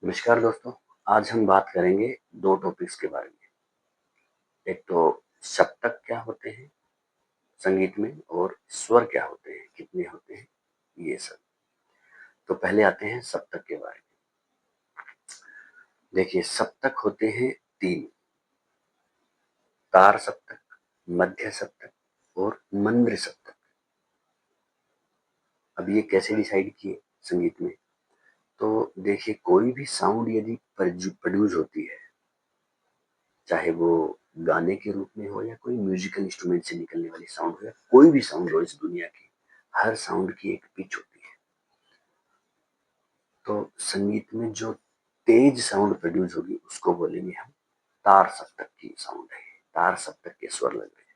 नमस्कार दोस्तों। आज हम बात करेंगे दो टॉपिक्स के बारे में। एक तो सप्तक क्या होते हैं संगीत में, और स्वर क्या होते हैं, कितने होते हैं, ये सब। तो पहले आते हैं सप्तक के बारे में। देखिए, सप्तक होते हैं तीन: तार सप्तक, मध्य सप्तक और मंद्र सप्तक। अब ये कैसे डिसाइड किए संगीत में? तो देखिए, कोई भी साउंड यदि प्रोड्यूस होती है, चाहे वो गाने के रूप में हो या कोई म्यूजिकल इंस्ट्रूमेंट से निकलने वाली साउंड हो या कोई भी साउंड हो इस दुनिया की, हर साउंड की एक पिच होती है। तो संगीत में जो तेज साउंड प्रोड्यूस होगी उसको बोलेंगे हम तार सप्तक की साउंड है, तार सप्तक के स्वर लग रहे हैं।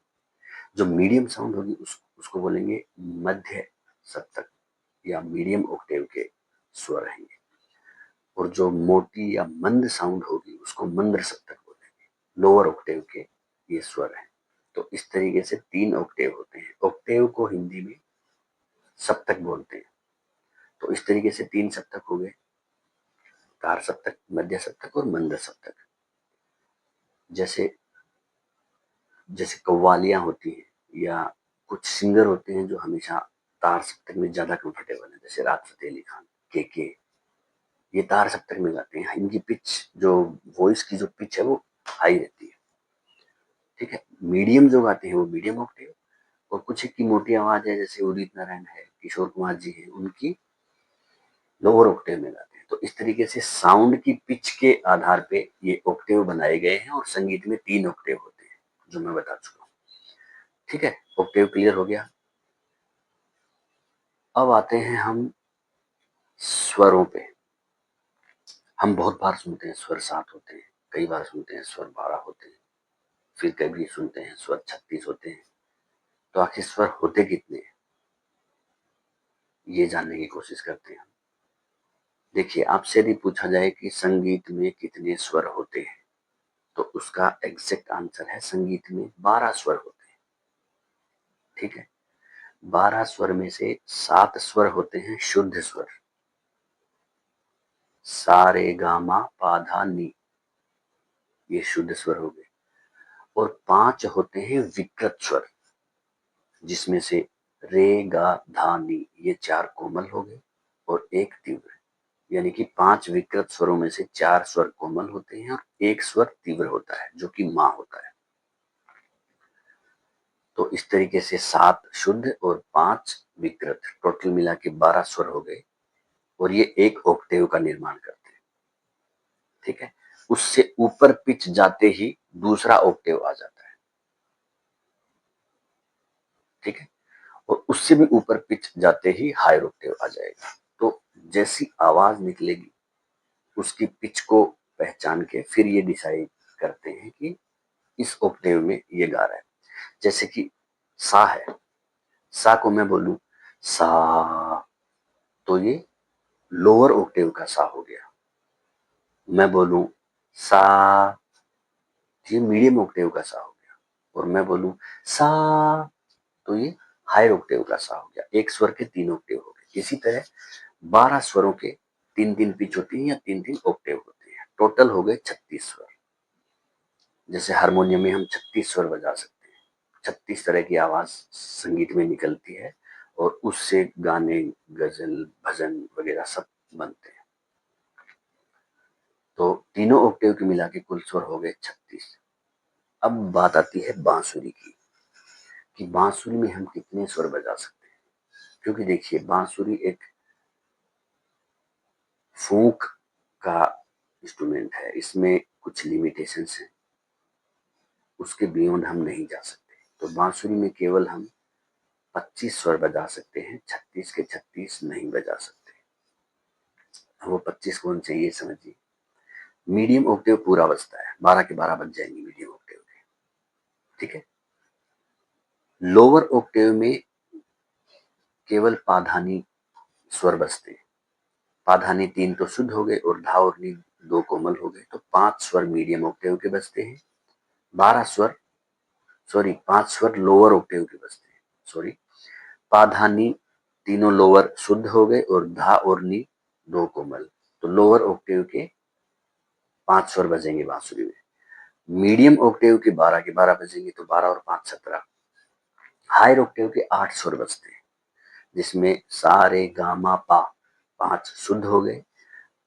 जो मीडियम साउंड होगी उसको बोलेंगे मध्य सप्तक या मीडियम ऑक्टेव के स्वर रहेंगे। और जो मोटी या मंद साउंड होगी उसको मंद्र सप्तक बोलेंगे, लोअर ऑक्टेव के ये स्वर हैं। तो इस तरीके से तीन ऑक्टेव होते हैं। ऑक्टेव को हिंदी में सप्तक बोलते हैं। तो इस तरीके से तीन सप्तक हो गए: तार सप्तक, मध्य सप्तक और मंद सप्तक। जैसे जैसे कव्वालियां होती हैं या कुछ सिंगर होते हैं जो हमेशा तार सप्तक में ज्यादा कंफर्टेबल है, जैसे राहत फतेह अली खान, के ये तार सप्तक में गाते हैं। इनकी पिच, जो वॉइस की जो पिच है वो हाई रहती है। ठीक है। मीडियम जो गाते हैं वो मीडियम ऑक्टेव, और कुछ की मोटी आवाज है जैसे उदित नारायण है, किशोर कुमार जी है, उनकी लोअर ऑक्टेव में गाते हैं। तो इस तरीके से साउंड की पिच के आधार पे ये ऑक्टेव बनाए गए हैं, और संगीत में तीन ऑक्टेव होते हैं जो मैं बता चुका हूँ। ठीक है, ऑक्टेव क्लियर हो गया। अब आते हैं हम स्वरों पे। हम बहुत बार सुनते हैं स्वर 7 होते हैं, कई बार सुनते हैं स्वर 12 होते हैं, फिर कभी सुनते हैं स्वर 36 होते हैं। तो आखिर स्वर होते कितने हैं, ये जानने की कोशिश करते हैं। देखिए, आपसे यदि पूछा जाए कि संगीत में कितने स्वर होते हैं, तो उसका एग्जैक्ट आंसर है संगीत में 12 स्वर होते हैं। ठीक है। 12 स्वर में से 7 स्वर होते हैं शुद्ध स्वर, सा रे गा मा पा धा नी, ये शुद्ध स्वर हो गए। और 5 होते हैं विकृत स्वर, जिसमें से रे गा धा नी ये 4 कोमल हो गए और एक तीव्र। यानी कि 5 विकृत स्वरों में से 4 स्वर कोमल होते हैं और एक स्वर तीव्र होता है जो कि मां होता है। तो इस तरीके से 7 शुद्ध और 5 विकृत, टोटल मिला के 12 स्वर हो गए, और ये एक ऑक्टेव का निर्माण करते हैं। ठीक है। उससे ऊपर पिच जाते ही दूसरा ऑक्टेव आ जाता है। ठीक है। और उससे भी ऊपर पिच जाते ही हायर ऑक्टेव आ जाएगा। तो जैसी आवाज निकलेगी उसकी पिच को पहचान के फिर ये डिसाइड करते हैं कि इस ऑक्टेव में ये गा रहा है। जैसे कि सा है, सा को मैं बोलूं सा, तो ये लोअर ऑक्टेव का सा हो गया। मैं बोलूं सा, ये मीडियम ऑक्टेव का सा हो गया। और मैं बोलूं सा, तो ये हायर ऑक्टेव का सा हो गया। एक स्वर के 3 ऑक्टेव हो गए। इसी तरह 12 स्वरों के 3-3 पिच होती है या 3-3 ऑक्टेव होते हैं। टोटल हो गए 36 स्वर। जैसे हारमोनियम में हम 36 स्वर बजा सकते हैं, 36 तरह की आवाज संगीत में निकलती है, और उससे गाने, गजल, भजन वगैरह सब बनते हैं। तो तीनों ऑक्टेव के मिला के कुल स्वर हो गए 36। अब बात आती है बांसुरी की, कि बांसुरी में हम कितने स्वर बजा सकते हैं। क्योंकि देखिए, बांसुरी एक फूंक का इंस्ट्रूमेंट है, इसमें कुछ लिमिटेशंस हैं, उसके बियॉन्ड हम नहीं जा सकते। तो बांसुरी में केवल हम 25 स्वर बजा सकते हैं, 36 के 36 नहीं बजा सकते। वो 25 कौन से, ये समझिए। मीडियम ऑक्टेव पूरा बजता है, 12 के 12 बज जाएंगे मीडियम ऑक्टेव के। ठीक है। लोअर ऑक्टेव में केवल पाधानी स्वर बजते हैं। पाधानी 3 तो शुद्ध हो गए और धा और नी 2 कोमल हो गए। तो 5 स्वर मीडियम ऑक्टेव के बजते हैं, 12 स्वर, सॉरी 5 स्वर लोअर ऑक्टेव के बजते हैं। सॉरी, पाधानी तीनों लोअर शुद्ध हो गए और धा और नी 2 कोमल, तो लोअर ऑक्टेव के 5 स्वर बजेंगे बांसुरी में, मीडियम ऑक्टेव के 12 बजेंगे, तो 12 और 5 17। हायर ऑक्टेव के 8 स्वर बजते हैं, जिसमें सा रे गा मा पा 5 शुद्ध हो गए,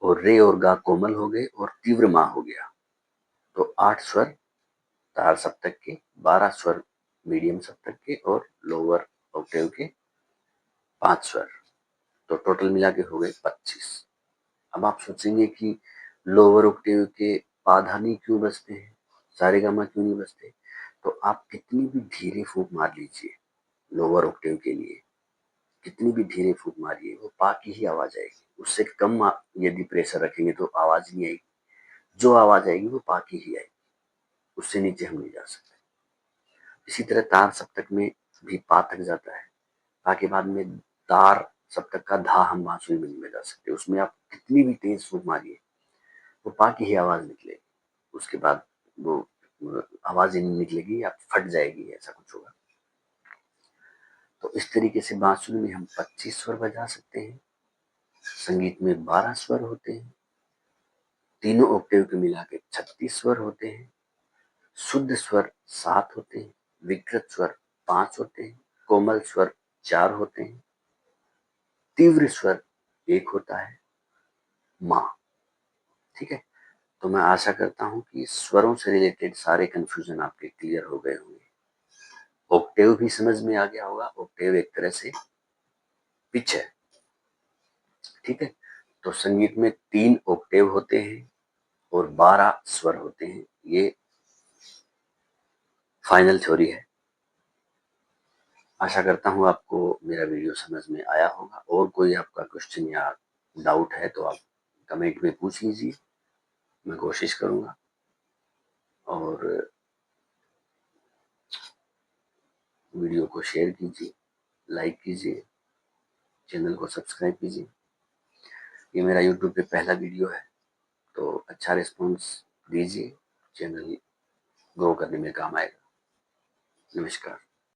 और रे और गा कोमल हो गए, और तीव्र मा हो गया। तो 8 स्वर तार सप्तक के, 12 स्वर मीडियम सप्तक के, और लोअर ऑक्टेव के 5 स्वर, तो टोटल मिला के हो गए 25। अब आप सोचेंगे कि लोअर ऑक्टेव के पाधानी क्यों बजते हैं, सारेगामा क्यों नहीं बजते? तो आप कितनी भी धीरे फूंक मार लीजिए लोअर ऑक्टेव के लिए, कितनी भी धीरे फूंक मारिए, वो पा की ही आवाज आएगी। उससे कम यदि प्रेशर रखेंगे तो आवाज नहीं आएगी, जो आवाज आएगी वो पा की ही आएगी, उससे नीचे हम नहीं जा सकते। इसी तरह तार सप्तक में भी पा तक जाता है, पा के बाद में तार सप्तक का धा हम बांसुरी में नहीं बजा सकते, उसमें आप कितनी भी तेज फूंक मारिए वो पा की ही आवाज निकलेगी, उसके बाद वो आवाज ही नहीं निकलेगी या फट जाएगी, ऐसा कुछ होगा। तो इस तरीके से बांसुरी में हम 25 स्वर बजा सकते हैं। संगीत में 12 स्वर होते हैं, तीनों ऑक्टेव के मिला के 36 स्वर होते हैं। शुद्ध स्वर 7 होते हैं, विकृत स्वर 5 होते हैं, कोमल स्वर 4 होते हैं, तीव्र स्वर 1 होता है, माँ। ठीक है, तो मैं आशा करता हूं कि स्वरों से रिलेटेड सारे कंफ्यूजन आपके क्लियर हो गए होंगे। ऑक्टेव भी समझ में आ गया होगा, ऑक्टेव एक तरह से पिच है। ठीक है, तो संगीत में 3 ऑक्टेव होते हैं और 12 स्वर होते हैं, ये फाइनल थ्योरी है। आशा करता हूँ आपको मेरा वीडियो समझ में आया होगा। और कोई आपका क्वेश्चन या डाउट है तो आप कमेंट में पूछ लीजिए, मैं कोशिश करूंगा। और वीडियो को शेयर कीजिए, लाइक कीजिए, चैनल को सब्सक्राइब कीजिए। ये मेरा यूट्यूब पे पहला वीडियो है, तो अच्छा रिस्पॉन्स दीजिए, चैनल ग्रो करने में काम आएगा। नमस्कार।